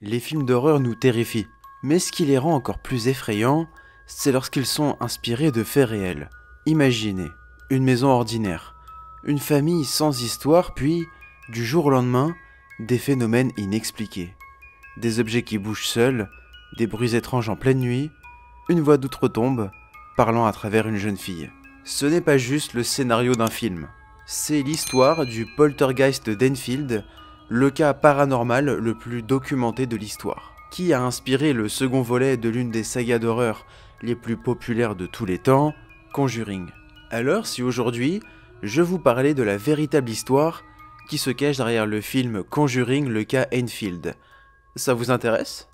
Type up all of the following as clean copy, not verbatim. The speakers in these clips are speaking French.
Les films d'horreur nous terrifient, mais ce qui les rend encore plus effrayants, c'est lorsqu'ils sont inspirés de faits réels. Imaginez, une maison ordinaire, une famille sans histoire, puis, du jour au lendemain, des phénomènes inexpliqués. Des objets qui bougent seuls, des bruits étranges en pleine nuit, une voix d'outre-tombe, parlant à travers une jeune fille. Ce n'est pas juste le scénario d'un film, c'est l'histoire du poltergeist d'Enfield, le cas paranormal le plus documenté de l'histoire, qui a inspiré le second volet de l'une des sagas d'horreur les plus populaires de tous les temps, Conjuring. Alors si aujourd'hui, je vous parlais de la véritable histoire qui se cache derrière le film Conjuring, le cas Enfield, ça vous intéresse ?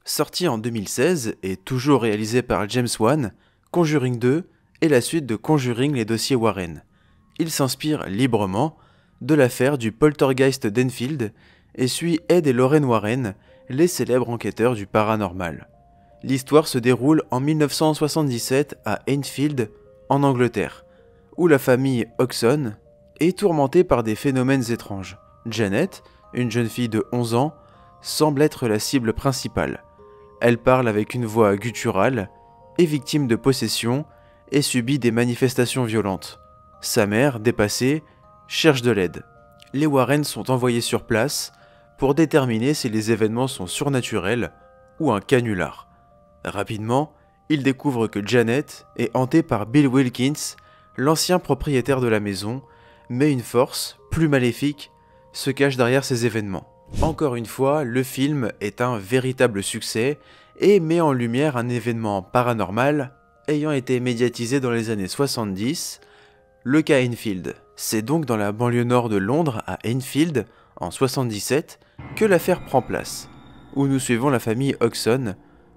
Sorti en 2016 et toujours réalisé par James Wan, Conjuring 2 est la suite de Conjuring les dossiers Warren. Il s'inspire librement de l'affaire du poltergeist d'Enfield et suit Ed et Lorraine Warren, les célèbres enquêteurs du paranormal. L'histoire se déroule en 1977 à Enfield, en Angleterre, où la famille Hodgson est tourmentée par des phénomènes étranges. Janet, une jeune fille de 11 ans, semble être la cible principale. Elle parle avec une voix gutturale, est victime de possession et subit des manifestations violentes. Sa mère, dépassée, cherche de l'aide. Les Warren sont envoyés sur place pour déterminer si les événements sont surnaturels ou un canular. Rapidement, ils découvrent que Janet est hantée par Bill Wilkins, l'ancien propriétaire de la maison, mais une force, plus maléfique, se cache derrière ces événements. Encore une fois, le film est un véritable succès et met en lumière un événement paranormal ayant été médiatisé dans les années 70, le cas Enfield. C'est donc dans la banlieue nord de Londres, à Enfield, en 77, que l'affaire prend place, où nous suivons la famille Hodgson,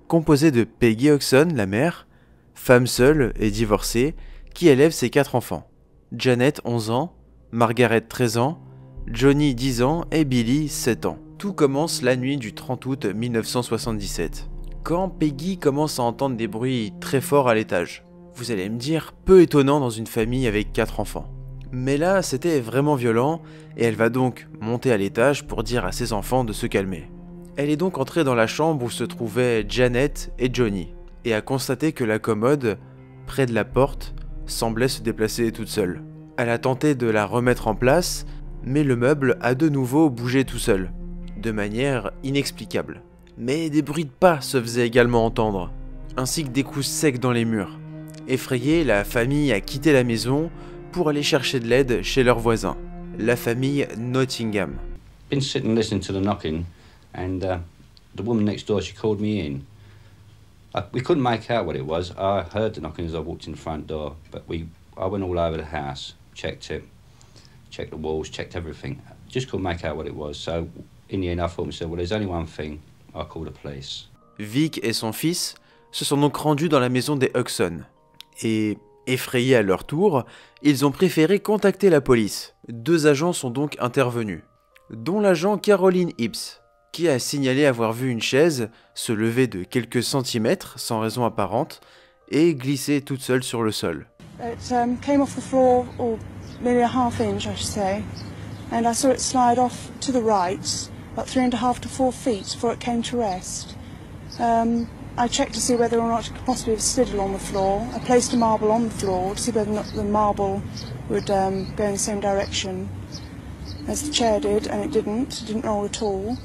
composée de Peggy Hodgson, la mère, femme seule et divorcée, qui élève ses 4 enfants. Janet, 11 ans, Margaret, 13 ans, Johnny 10 ans et Billy 7 ans. Tout commence la nuit du 30 août 1977, quand Peggy commence à entendre des bruits très forts à l'étage. Vous allez me dire, peu étonnant dans une famille avec 4 enfants. Mais là, c'était vraiment violent, et elle va donc monter à l'étage pour dire à ses enfants de se calmer. Elle est donc entrée dans la chambre où se trouvaient Janet et Johnny, et a constaté que la commode, près de la porte, semblait se déplacer toute seule. Elle a tenté de la remettre en place, mais le meuble a de nouveau bougé tout seul, de manière inexplicable. Mais des bruits de pas se faisaient également entendre, ainsi que des coups secs dans les murs. Effrayée, la famille a quitté la maison pour aller chercher de l'aide chez leurs voisins, la famille Nottingham. Been sitting listening to the knocking, and the woman next door, she called me in. We couldn't make out what it was. I heard the knocking as I walked in the front door, but I went all over the house, checked it. Checked the walls, checked everything. Just couldn't make out what it was. So in the end, I thought to myself, well, there's only one thing. I'll call the police. Vic et son fils se sont donc rendus dans la maison des Hodgson. Et, effrayés à leur tour, ils ont préféré contacter la police. 2 agents sont donc intervenus, dont l'agent Caroline Hibbs, qui a signalé avoir vu une chaise se lever de quelques centimètres sans raison apparente et glisser toute seule sur le sol. It came off the floor, or maybe a half inch, I should say, and I saw it slide off to the right, about 3.5 to 4 feet before it came to rest. I checked to see whether or not it could possibly have slid along the floor. I placed a marble on the floor to see whether or not the marble would go in the same direction as the chair did, and it didn't roll at all.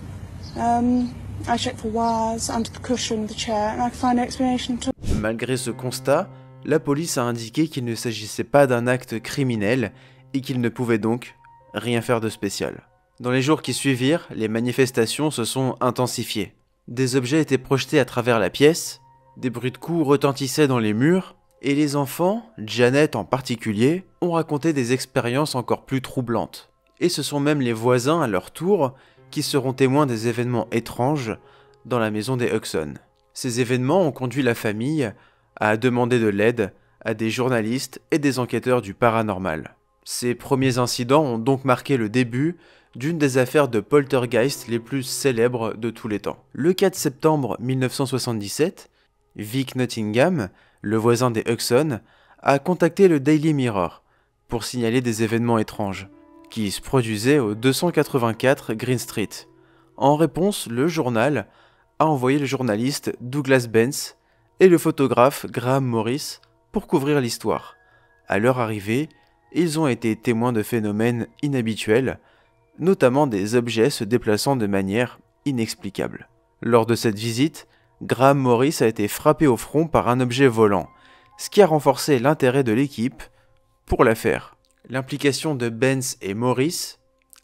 I checked for wires under the cushion of the chair, and I could find no explanation at all. Malgré ce constat, la police a indiqué qu'il ne s'agissait pas d'un acte criminel et qu'il ne pouvait donc rien faire de spécial. Dans les jours qui suivirent, les manifestations se sont intensifiées. Des objets étaient projetés à travers la pièce, des bruits de coups retentissaient dans les murs, et les enfants, Janet en particulier, ont raconté des expériences encore plus troublantes. Et ce sont même les voisins, à leur tour, qui seront témoins des événements étranges dans la maison des Hodgson. Ces événements ont conduit la famille à demander de l'aide à des journalistes et des enquêteurs du paranormal. Ces premiers incidents ont donc marqué le début d'une des affaires de poltergeist les plus célèbres de tous les temps. Le 4 septembre 1977, Vic Nottingham, le voisin des Hudson, a contacté le Daily Mirror pour signaler des événements étranges qui se produisaient au 284 Green Street. En réponse, le journal a envoyé le journaliste Douglas Benz et le photographe Graham Morris pour couvrir l'histoire. À leur arrivée, ils ont été témoins de phénomènes inhabituels, notamment des objets se déplaçant de manière inexplicable. Lors de cette visite, Graham Morris a été frappé au front par un objet volant, ce qui a renforcé l'intérêt de l'équipe pour l'affaire. L'implication de Benz et Morris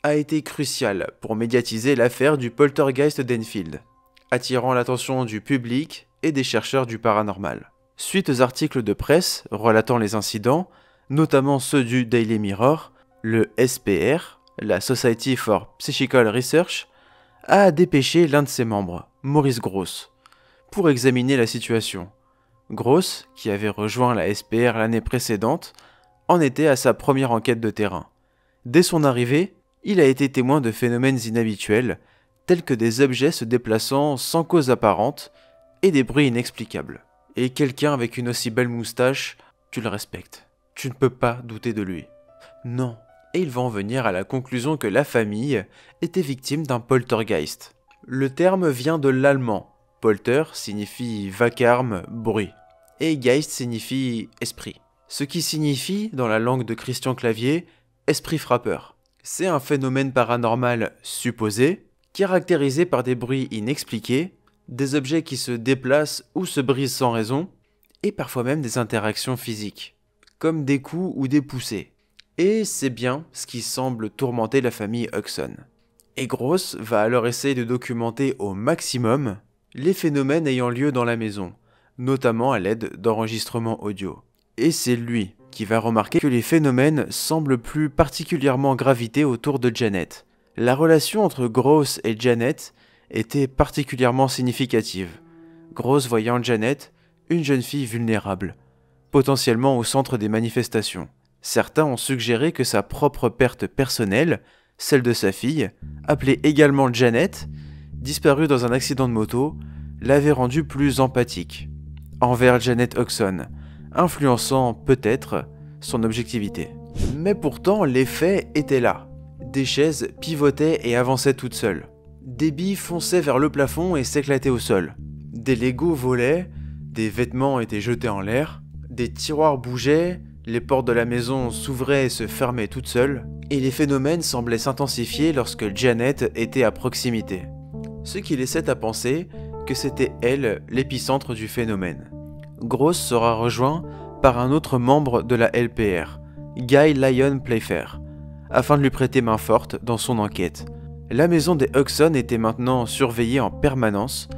a été cruciale pour médiatiser l'affaire du poltergeist d'Enfield, attirant l'attention du public et des chercheurs du paranormal. Suite aux articles de presse relatant les incidents, notamment ceux du Daily Mirror, le SPR, la Society for Psychical Research, a dépêché l'un de ses membres, Maurice Grosse, pour examiner la situation. Grosse, qui avait rejoint la SPR l'année précédente, en était à sa première enquête de terrain. Dès son arrivée, il a été témoin de phénomènes inhabituels, tels que des objets se déplaçant sans cause apparente et des bruits inexplicables. Et quelqu'un avec une aussi belle moustache, tu le respectes. Tu ne peux pas douter de lui. Non. Et il va en venir à la conclusion que la famille était victime d'un poltergeist. Le terme vient de l'allemand. Polter signifie vacarme, bruit. Et geist signifie esprit. Ce qui signifie, dans la langue de Christian Clavier, esprit frappeur. C'est un phénomène paranormal supposé, caractérisé par des bruits inexpliqués, des objets qui se déplacent ou se brisent sans raison, et parfois même des interactions physiques, comme des coups ou des poussées. Et c'est bien ce qui semble tourmenter la famille Hudson. Et Gross va alors essayer de documenter au maximum les phénomènes ayant lieu dans la maison, notamment à l'aide d'enregistrements audio. Et c'est lui qui va remarquer que les phénomènes semblent plus particulièrement graviter autour de Janet. La relation entre Gross et Janet était particulièrement significative. Gross voyant Janet, une jeune fille vulnérable, potentiellement au centre des manifestations. Certains ont suggéré que sa propre perte personnelle, celle de sa fille, appelée également Janet, disparue dans un accident de moto, l'avait rendue plus empathique envers Janet Hudson, influençant peut-être son objectivité. Mais pourtant, les faits étaient là. Des chaises pivotaient et avançaient toutes seules. Des billes fonçaient vers le plafond et s'éclataient au sol. Des Legos volaient, des vêtements étaient jetés en l'air, des tiroirs bougeaient, les portes de la maison s'ouvraient et se fermaient toutes seules, et les phénomènes semblaient s'intensifier lorsque Janet était à proximité. Ce qui laissait à penser que c'était elle l'épicentre du phénomène. Gross sera rejoint par un autre membre de la LPR, Guy Lyon Playfair, afin de lui prêter main forte dans son enquête. La maison des Hudson était maintenant surveillée en permanence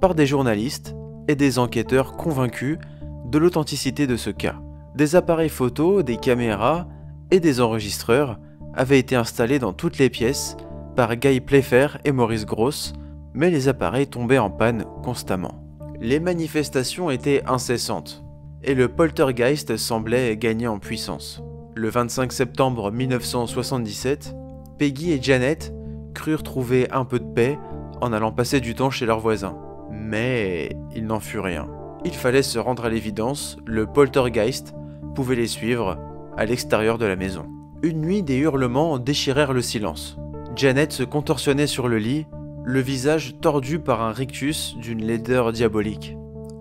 par des journalistes et des enquêteurs convaincus de l'authenticité de ce cas. Des appareils photos, des caméras et des enregistreurs avaient été installés dans toutes les pièces par Guy Playfair et Maurice Gross, mais les appareils tombaient en panne constamment. Les manifestations étaient incessantes, et le poltergeist semblait gagner en puissance. Le 25 septembre 1977, Peggy et Janet crurent trouver un peu de paix en allant passer du temps chez leurs voisins. Mais il n'en fut rien. Il fallait se rendre à l'évidence, le poltergeist pouvait les suivre à l'extérieur de la maison. Une nuit, des hurlements déchirèrent le silence. Janet se contorsionnait sur le lit, le visage tordu par un rictus d'une laideur diabolique.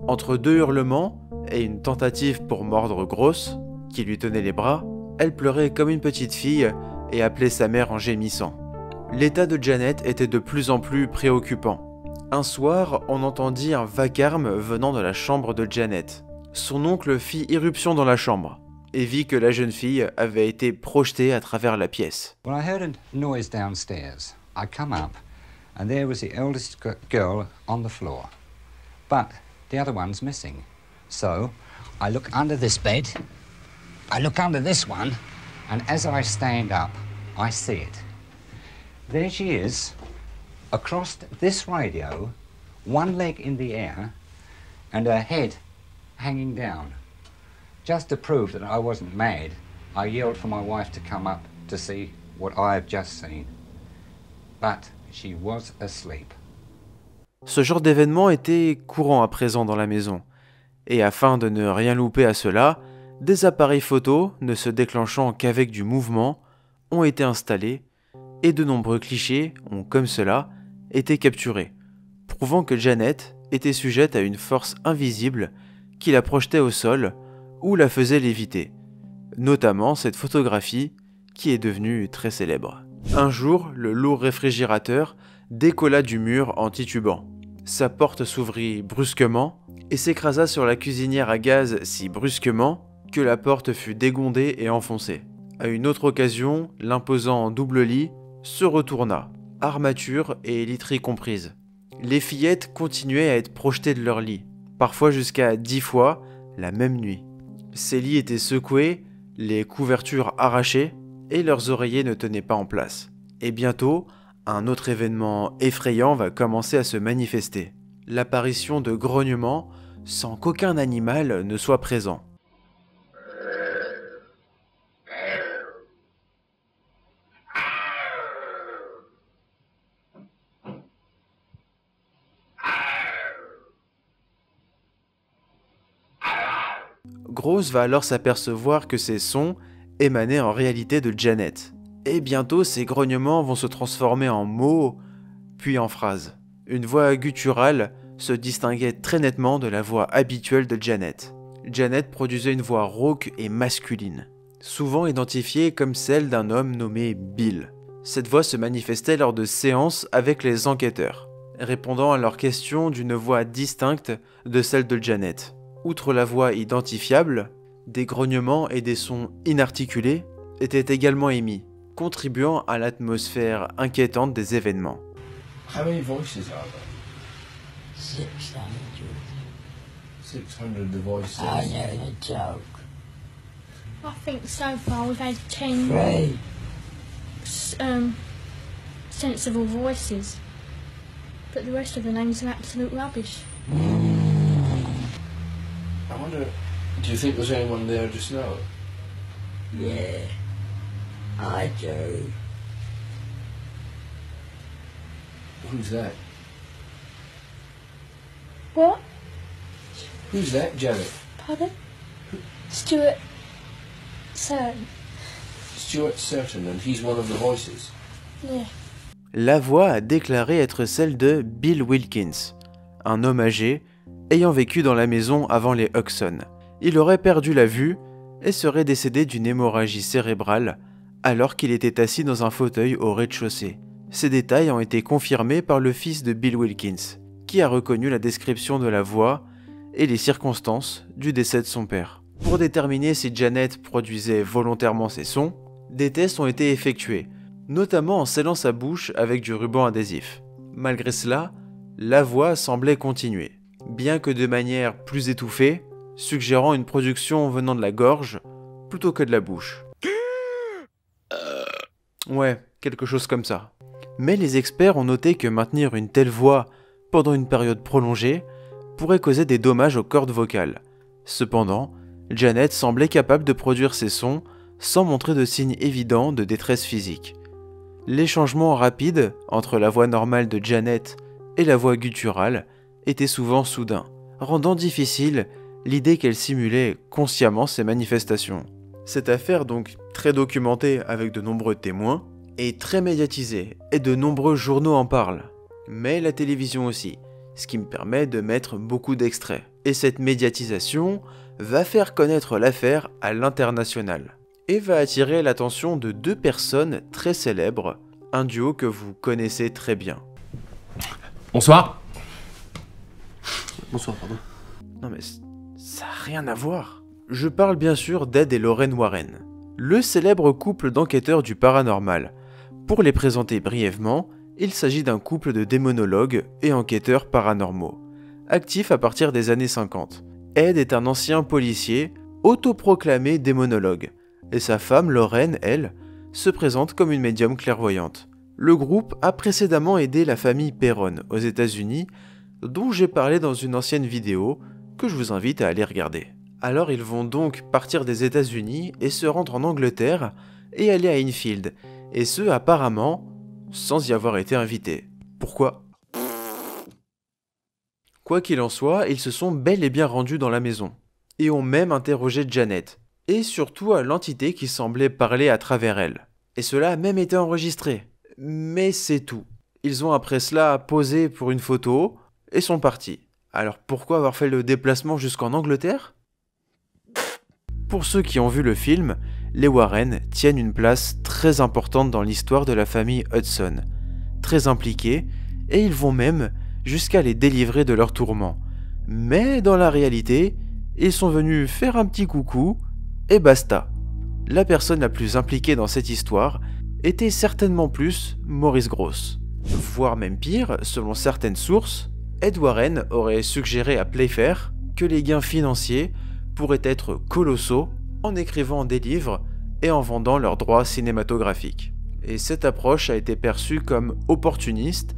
Entre deux hurlements et une tentative pour mordre Gross, qui lui tenait les bras, elle pleurait comme une petite fille et appelait sa mère en gémissant. L'état de Janet était de plus en plus préoccupant. Un soir, on entendit un vacarme venant de la chambre de Janet. Son oncle fit irruption dans la chambre et vit que la jeune fille avait été projetée à travers la pièce. When I heard a noise downstairs, I come up and there was the eldest girl on the floor. But the other one's missing. So I look under this bed, I look under this one, and as I stand up, I see it. There she is, across this radio, one leg in the air, and her head hanging down. Just to prove that I wasn't mad, I yelled for my wife to come up to see what I have just seen. but she was asleep. Ce genre d'événement était courant à présent dans la maison, et afin de ne rien louper à cela, des appareils photo, ne se déclenchant qu'avec du mouvement, ont été installés, et de nombreux clichés ont, comme cela, été capturés, prouvant que Janet était sujette à une force invisible qui la projetait au sol ou la faisait léviter, notamment cette photographie qui est devenue très célèbre. Un jour, le lourd réfrigérateur décolla du mur en titubant. Sa porte s'ouvrit brusquement et s'écrasa sur la cuisinière à gaz si brusquement que la porte fut dégondée et enfoncée. À une autre occasion, l'imposant double lit se retourna, armature et literie comprises. Les fillettes continuaient à être projetées de leur lit, parfois jusqu'à 10 fois la même nuit. Ces lits étaient secoués, les couvertures arrachées et leurs oreillers ne tenaient pas en place. Et bientôt, un autre événement effrayant va commencer à se manifester. L'apparition de grognements sans qu'aucun animal ne soit présent. Grosse va alors s'apercevoir que ces sons émanaient en réalité de Janet. Et bientôt, ces grognements vont se transformer en mots, puis en phrases. Une voix gutturale se distinguait très nettement de la voix habituelle de Janet. Janet produisait une voix rauque et masculine, souvent identifiée comme celle d'un homme nommé Bill. Cette voix se manifestait lors de séances avec les enquêteurs, répondant à leurs questions d'une voix distincte de celle de Janet. Outre la voix identifiable, des grognements et des sons inarticulés étaient également émis, contribuant à l'atmosphère inquiétante des événements. How many voices are there? 600. 600 the voices. I know the joke. I think so far we've had 10 Three. Sensible voices, but the rest of the names are absolute rubbish. I wonder, do you think there's anyone there just now? Yeah, I do. Who's that? What? Who's that, Janet? Pardon? Stuart Certain. Stuart Certain, and he's one of the voices. Yeah. La voix a déclaré être celle de Bill Wilkins, un homme âgé ayant vécu dans la maison avant les Hudson. Il aurait perdu la vue et serait décédé d'une hémorragie cérébrale alors qu'il était assis dans un fauteuil au rez-de-chaussée. Ces détails ont été confirmés par le fils de Bill Wilkins, qui a reconnu la description de la voix et les circonstances du décès de son père. Pour déterminer si Janet produisait volontairement ces sons, des tests ont été effectués, notamment en scellant sa bouche avec du ruban adhésif. Malgré cela, la voix semblait continuer, bien que de manière plus étouffée, suggérant une production venant de la gorge plutôt que de la bouche. Ouais, quelque chose comme ça. Mais les experts ont noté que maintenir une telle voix pendant une période prolongée pourrait causer des dommages aux cordes vocales. Cependant, Janet semblait capable de produire ces sons sans montrer de signes évidents de détresse physique. Les changements rapides entre la voix normale de Janet et la voix gutturale étaient souvent soudains, rendant difficile l'idée qu'elle simulait consciemment ces manifestations. Cette affaire, donc très documentée avec de nombreux témoins, est très médiatisée et de nombreux journaux en parlent, mais la télévision aussi, ce qui me permet de mettre beaucoup d'extraits. Et cette médiatisation va faire connaître l'affaire à l'international et va attirer l'attention de deux personnes très célèbres, un duo que vous connaissez très bien. Bonsoir. Bonsoir, pardon. Non mais ça n'a rien à voir. Je parle bien sûr d'Ed et Lorraine Warren, le célèbre couple d'enquêteurs du paranormal. Pour les présenter brièvement, il s'agit d'un couple de démonologues et enquêteurs paranormaux, actifs à partir des années 50. Ed est un ancien policier, autoproclamé démonologue, et sa femme Lorraine, elle, se présente comme une médium clairvoyante. Le groupe a précédemment aidé la famille Perron aux États-Unis, dont j'ai parlé dans une ancienne vidéo que je vous invite à aller regarder. Alors ils vont donc partir des États-Unis et se rendre en Angleterre et aller à Enfield, et ce apparemment sans y avoir été invités. Pourquoi? Quoi qu'il en soit, ils se sont bel et bien rendus dans la maison, et ont même interrogé Janet, et surtout à l'entité qui semblait parler à travers elle. Et cela a même été enregistré. Mais c'est tout. Ils ont après cela posé pour une photo, et sont partis. Alors pourquoi avoir fait le déplacement jusqu'en Angleterre? Pour ceux qui ont vu le film, les Warren tiennent une place très importante dans l'histoire de la famille Hudson, très impliqués, et ils vont même jusqu'à les délivrer de leurs tourments. Mais dans la réalité, ils sont venus faire un petit coucou, et basta. La personne la plus impliquée dans cette histoire était certainement plus Maurice Grosse. Voire même pire, selon certaines sources, Ed Warren aurait suggéré à Playfair que les gains financiers pourraient être colossaux en écrivant des livres et en vendant leurs droits cinématographiques. Et cette approche a été perçue comme opportuniste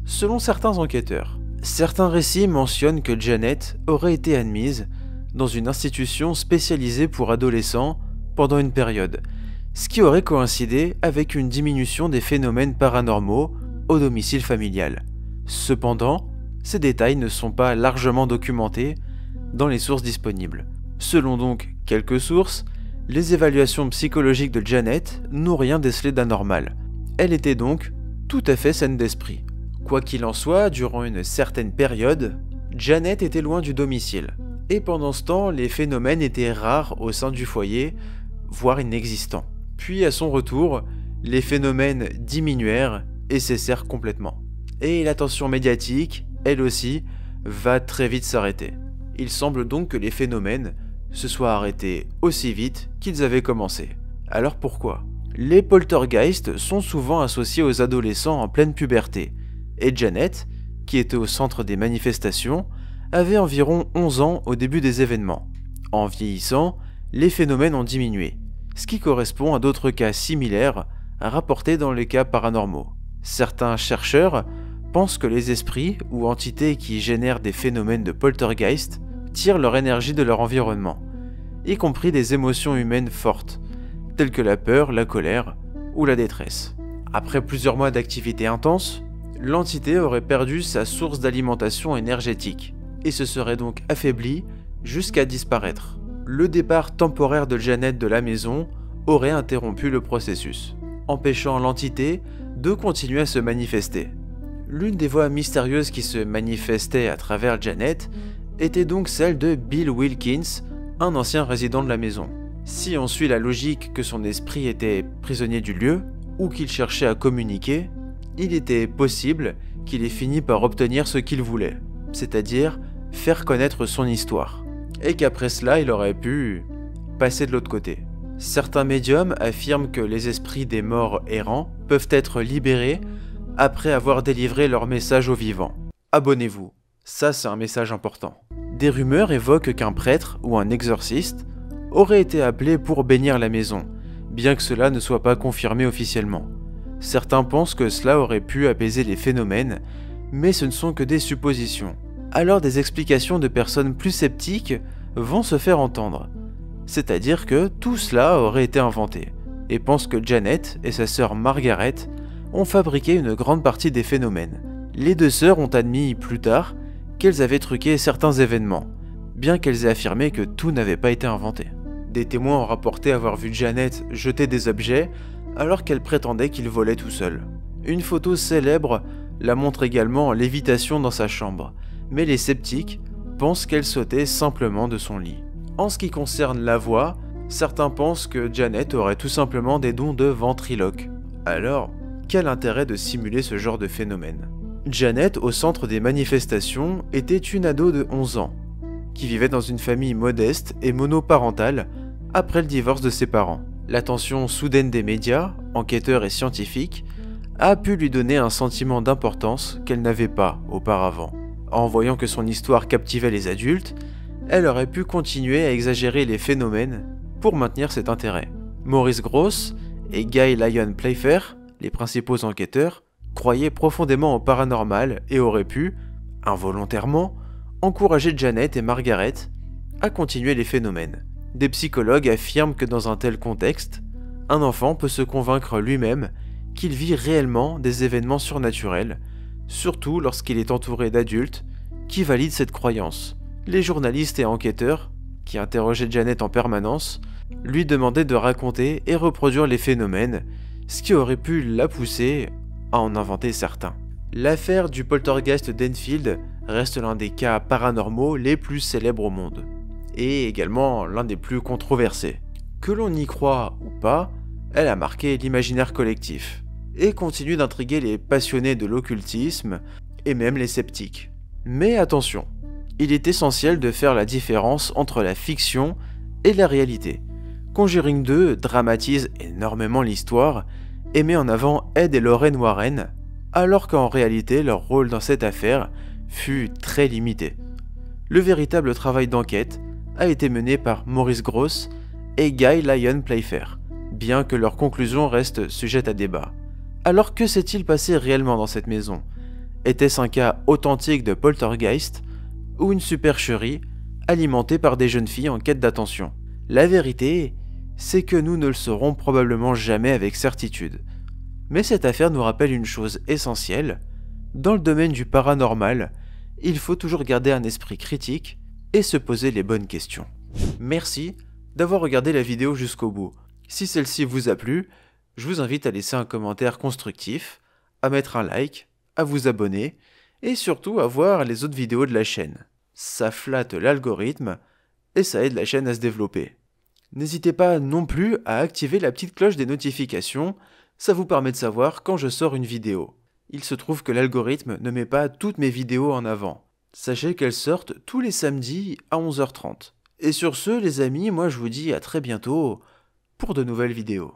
selon certains enquêteurs. Certains récits mentionnent que Janet aurait été admise dans une institution spécialisée pour adolescents pendant une période, ce qui aurait coïncidé avec une diminution des phénomènes paranormaux au domicile familial. Cependant, ces détails ne sont pas largement documentés dans les sources disponibles. Selon donc quelques sources, les évaluations psychologiques de Janet n'ont rien décelé d'anormal. Elle était donc tout à fait saine d'esprit. Quoi qu'il en soit, durant une certaine période, Janet était loin du domicile. Et pendant ce temps, les phénomènes étaient rares au sein du foyer, voire inexistants. Puis à son retour, les phénomènes diminuèrent et cessèrent complètement. Et l'attention médiatique, elle aussi, va très vite s'arrêter. Il semble donc que les phénomènes se soient arrêtés aussi vite qu'ils avaient commencé. Alors pourquoi? Les poltergeists sont souvent associés aux adolescents en pleine puberté, et Janet, qui était au centre des manifestations, avait environ 11 ans au début des événements. En vieillissant, les phénomènes ont diminué, ce qui correspond à d'autres cas similaires rapportés dans les cas paranormaux. Certains chercheurs pensent que les esprits ou entités qui génèrent des phénomènes de poltergeist tirent leur énergie de leur environnement, y compris des émotions humaines fortes, telles que la peur, la colère ou la détresse. Après plusieurs mois d'activité intense, l'entité aurait perdu sa source d'alimentation énergétique et se serait donc affaiblie jusqu'à disparaître. Le départ temporaire de Janet de la maison aurait interrompu le processus, empêchant l'entité de continuer à se manifester. L'une des voix mystérieuses qui se manifestait à travers Janet était donc celle de Bill Wilkins, un ancien résident de la maison. Si on suit la logique que son esprit était prisonnier du lieu, ou qu'il cherchait à communiquer, il était possible qu'il ait fini par obtenir ce qu'il voulait, c'est-à-dire faire connaître son histoire, et qu'après cela il aurait pu passer de l'autre côté. Certains médiums affirment que les esprits des morts errants peuvent être libérés après avoir délivré leur message aux vivants. Abonnez-vous, ça c'est un message important. Des rumeurs évoquent qu'un prêtre ou un exorciste aurait été appelé pour bénir la maison, bien que cela ne soit pas confirmé officiellement. Certains pensent que cela aurait pu apaiser les phénomènes, mais ce ne sont que des suppositions. Alors des explications de personnes plus sceptiques vont se faire entendre. C'est-à-dire que tout cela aurait été inventé, et pensent que Janet et sa sœur Margaret ont fabriqué une grande partie des phénomènes. Les deux sœurs ont admis plus tard qu'elles avaient truqué certains événements, bien qu'elles aient affirmé que tout n'avait pas été inventé. Des témoins ont rapporté avoir vu Janet jeter des objets alors qu'elle prétendait qu'il volait tout seul. Une photo célèbre la montre également en lévitation dans sa chambre, mais les sceptiques pensent qu'elle sautait simplement de son lit. En ce qui concerne la voix, certains pensent que Janet aurait tout simplement des dons de ventriloque. Alors, quel intérêt de simuler ce genre de phénomène? Janet, au centre des manifestations, était une ado de 11 ans, qui vivait dans une famille modeste et monoparentale après le divorce de ses parents. L'attention soudaine des médias, enquêteurs et scientifiques, a pu lui donner un sentiment d'importance qu'elle n'avait pas auparavant. En voyant que son histoire captivait les adultes, elle aurait pu continuer à exagérer les phénomènes pour maintenir cet intérêt. Maurice Grosse et Guy Lyon Playfair, les principaux enquêteurs, croyaient profondément au paranormal et auraient pu, involontairement, encourager Janet et Margaret à continuer les phénomènes. Des psychologues affirment que dans un tel contexte, un enfant peut se convaincre lui-même qu'il vit réellement des événements surnaturels, surtout lorsqu'il est entouré d'adultes qui valident cette croyance. Les journalistes et enquêteurs, qui interrogeaient Janet en permanence, lui demandaient de raconter et reproduire les phénomènes, ce qui aurait pu la pousser à en inventer certains. L'affaire du poltergeist d'Enfield reste l'un des cas paranormaux les plus célèbres au monde, et également l'un des plus controversés. Que l'on y croit ou pas, elle a marqué l'imaginaire collectif, et continue d'intriguer les passionnés de l'occultisme, et même les sceptiques. Mais attention, il est essentiel de faire la différence entre la fiction et la réalité. Conjuring 2 dramatise énormément l'histoire, et met en avant Ed et Lorraine Warren, alors qu'en réalité leur rôle dans cette affaire fut très limité. Le véritable travail d'enquête a été mené par Maurice Grosse et Guy Lyon Playfair, bien que leurs conclusions restent sujettes à débat. Alors que s'est-il passé réellement dans cette maison? Était-ce un cas authentique de poltergeist ou une supercherie alimentée par des jeunes filles en quête d'attention? La vérité, c'est que nous ne le saurons probablement jamais avec certitude. Mais cette affaire nous rappelle une chose essentielle: dans le domaine du paranormal, il faut toujours garder un esprit critique et se poser les bonnes questions. Merci d'avoir regardé la vidéo jusqu'au bout. Si celle-ci vous a plu, je vous invite à laisser un commentaire constructif, à mettre un like, à vous abonner et surtout à voir les autres vidéos de la chaîne. Ça flatte l'algorithme et ça aide la chaîne à se développer. N'hésitez pas non plus à activer la petite cloche des notifications, ça vous permet de savoir quand je sors une vidéo. Il se trouve que l'algorithme ne met pas toutes mes vidéos en avant. Sachez qu'elles sortent tous les samedis à 11h30. Et sur ce, les amis, moi je vous dis à très bientôt pour de nouvelles vidéos.